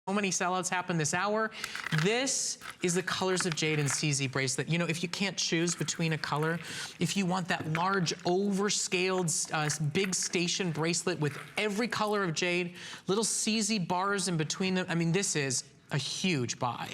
So many sellouts happen this hour. This is the Colors of Jade and CZ bracelet. You know, if you can't choose between a color, if you want that large, overscaled, big station bracelet with every color of jade, little CZ bars in between them, I mean, this is a huge buy.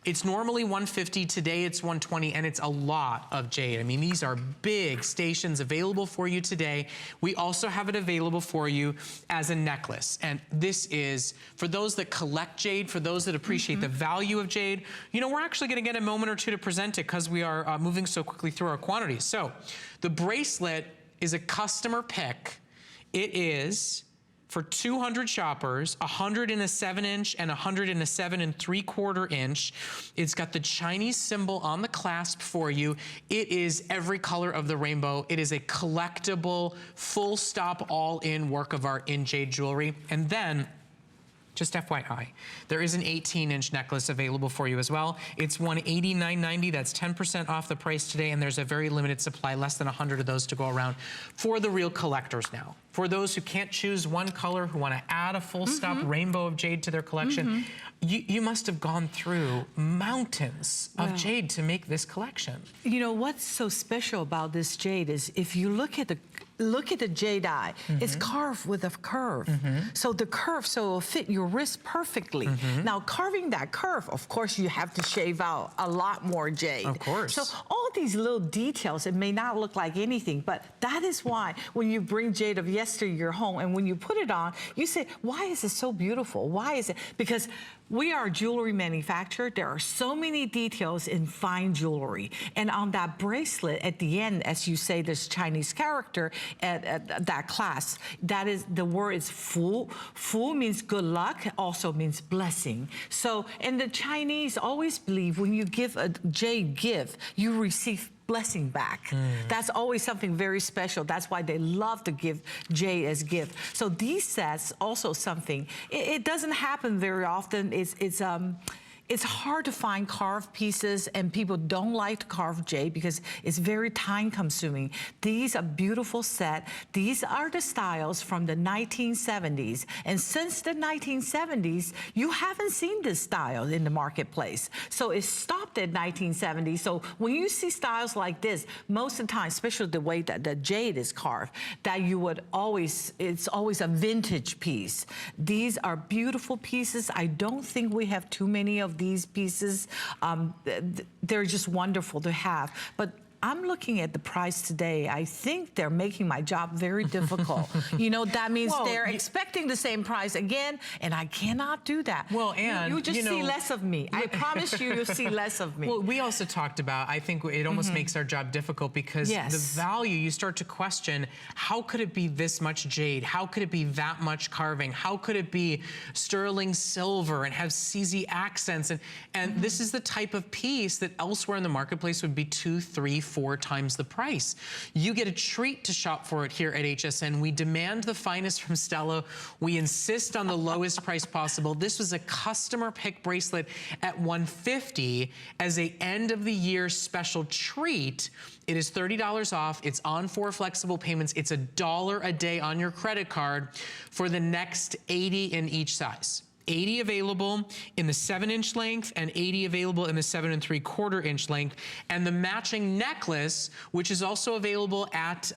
It's normally $150, today it's $120, and it's a lot of jade. I mean, these are big stations available for you today. We also have it available for you as a necklace. And this is, for those that collect jade, for those that appreciate the value of jade, you know, we're actually gonna get a moment or two to present it because we are moving so quickly through our quantities. So, the bracelet is a customer pick. It is, for 200 shoppers, 100 in a 7-inch and 100 in a 7 3/4 inch. It's got the Chinese symbol on the clasp for you. It is every color of the rainbow. It is a collectible, full stop, all-in work of art in jade jewelry. And then, just FYI, there is an 18-inch necklace available for you as well. It's $189.90. That's 10% off the price today, and there's a very limited supply, less than 100 of those to go around for the real collectors now. For those who can't choose one color, who want to add a full stop rainbow of jade to their collection, you must have gone through mountains of jade to make this collection. You know, what's so special about this jade is if you look at the jade eye, it's carved with a curve. So the curve, so it'll fit your wrist perfectly. Now, carving that curve, of course, you have to shave out a lot more jade. Of course. So all these little details, it may not look like anything, but that is why when you bring Jade of Yesteryear home and when you put it on, you say, why is it so beautiful? Why is it? Because we are a jewelry manufacturer. There are so many details in fine jewelry. And on that bracelet at the end, as you say, this Chinese character at that class, that is, the word is fu. Fu means good luck, also means blessing. So, and the Chinese always believe when you give a jade gift, you receive blessing back. That's always something very special. That's why they love to give jade as gift. So these sets, also something, it doesn't happen very often. It's hard to find carved pieces, and people don't like to carve jade because it's very time consuming. These are beautiful set. These are the styles from the 1970s. And since the 1970s, you haven't seen this style in the marketplace. So it stopped at 1970. So when you see styles like this, most of the time, especially the way that the jade is carved, that you would always, it's always a vintage piece. These are beautiful pieces. I don't think we have too many of these pieces. They're just wonderful to have. But I'm looking at the price today. I think they're making my job very difficult. You know, that means they're expecting the same price again, and I cannot do that. Well, and you just see less of me. I promise you, you'll see less of me. Well, we also talked about, I think it almost makes our job difficult because the value, you start to question, how could it be this much jade? How could it be that much carving? How could it be sterling silver and have CZ accents? And this is the type of piece that elsewhere in the marketplace would be 2, 3, 4 times the price. You get a treat to shop for it here at HSN. We demand the finest from Stella. We insist on the lowest price possible. This was a customer pick bracelet at $150 as a end of the year special treat. It is $30 off. It's on 4 flexible payments. It's $1 a day on your credit card for the next 80 in each size. 80 available in the 7-inch length and 80 available in the 7 3/4 inch length. And the matching necklace, which is also available at